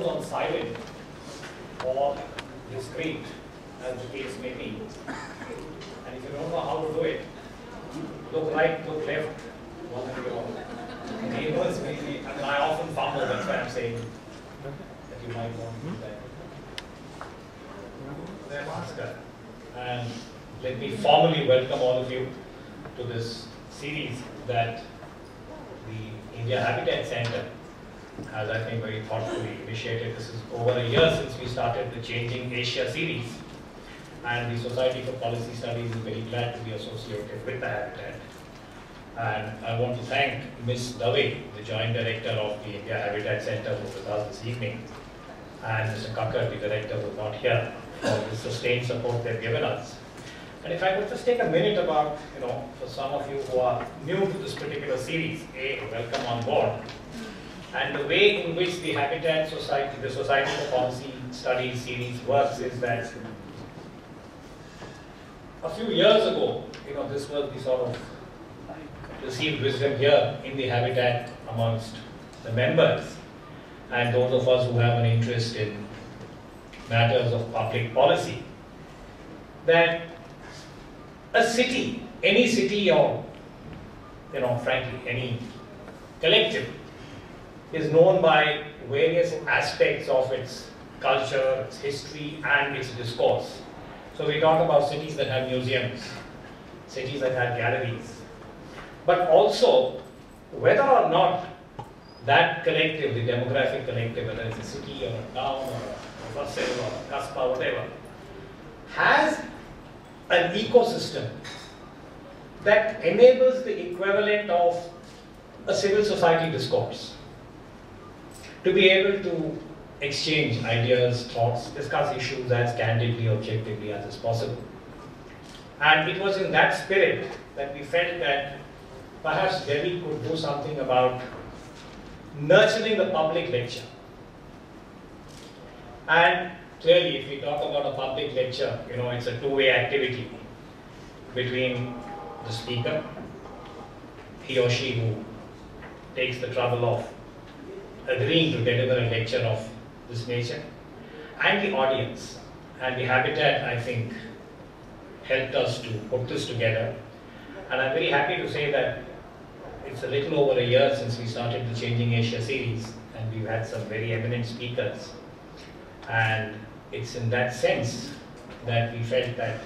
phones on silent or discreet, as the case may be. And if you don't know how to do it, look right, look left, one of your neighbors maybe. I mean, I often fumble, that's why I'm saying that you might want to do that. There, Bhaskar. And let me formally welcome all of you to this series that the India Habitat Center has, I think, very thoughtfully initiated. This is over a year since we started the Changing Asia series, and the Society for Policy Studies is very glad to be associated with the Habitat. And I want to thank Ms. Uday, the Joint Director of the India Habitat Center, who is with us this evening, and Mr. Kakkar, the Director, who is not here, for the sustained support they've given us. And if I could just take a minute about, for some of you who are new to this particular series, welcome on board. And the way in which the Habitat Society, the Society for Policy Studies series works is that a few years ago, this was the sort of received wisdom here in the Habitat amongst the members and those of us who have an interest in matters of public policy, that a city, any city or, frankly, any collective is known by various aspects of its culture, its history, and its discourse. So we talk about cities that have museums, cities that have galleries, but also whether or not that collective, the demographic collective, whether it's a city or a town or a Vasel or a Kaspa, whatever, has an ecosystem that enables the equivalent of a civil society discourse, to be able to exchange ideas, thoughts, discuss issues as candidly, objectively as is possible. And it was in that spirit that we felt that perhaps Delhi could do something about nurturing the public lecture. And clearly, if we talk about a public lecture, it's a two-way activity between the speaker, he or she who takes the trouble of agreeing to deliver a lecture of this nature, and the audience. And the Habitat, I think, helped us to put this together. And I'm very happy to say that it's a little over a year since we started the Changing Asia series, and we've had some very eminent speakers. And it's in that sense that we felt that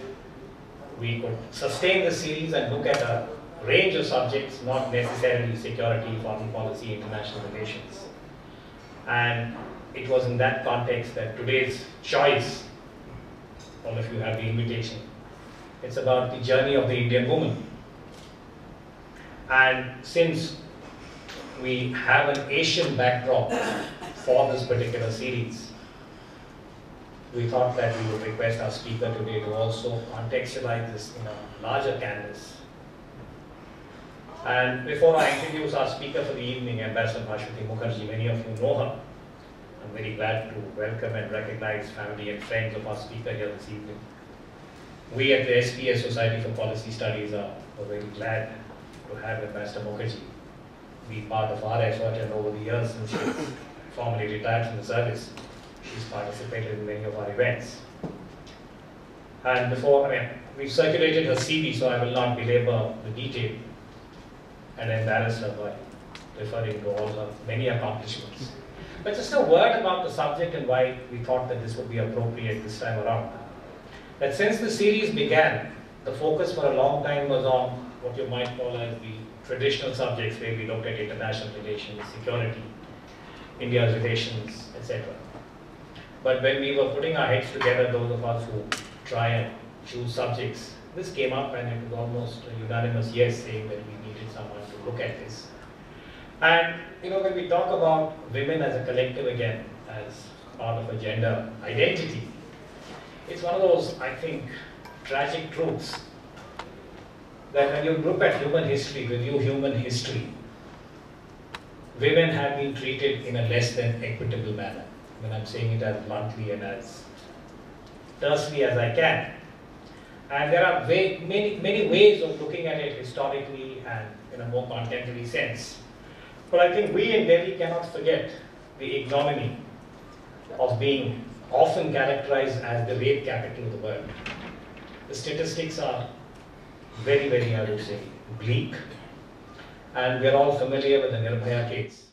we could sustain the series and look at a range of subjects, not necessarily security, foreign policy, international relations. And it was in that context that today's choice, all of you have the invitation, it's about the journey of the Indian woman. And since we have an Asian backdrop for this particular series, we thought that we would request our speaker today to also contextualize this in a larger canvas. And before I introduce our speaker for the evening, Ambassador Bhaswati Mukherjee, many of you know her. I'm very glad to welcome and recognize family and friends of our speaker here this evening. We at the SPS, Society for Policy Studies, are very glad to have Ambassador Mukherjee be part of our effort, and over the years since she formally retired from the service, she's participated in many of our events. And we've circulated her CV, so I will not belabor the detail and embarrass her by referring to all her many accomplishments. But just a word about the subject and why we thought that this would be appropriate this time around. That since the series began, the focus for a long time was on what you might call as the traditional subjects, where we looked at international relations, security, India's relations, etc. But when we were putting our heads together, those of us who try and choose subjects, this came up, and it was almost a unanimous yes, saying that we needed someone to look at this. And when we talk about women as a collective again, as part of a gender identity, it's one of those, I think, tragic truths that when you look at human history, review human history, women have been treated in a less than equitable manner. I'm saying it as bluntly and as tersely as I can. And there are many ways of looking at it historically and in a more contemporary sense. But I think we in Delhi cannot forget the ignominy of being often characterized as the rape capital of the world. The statistics are very, I would say, bleak. And we are all familiar with the Nirbhaya case.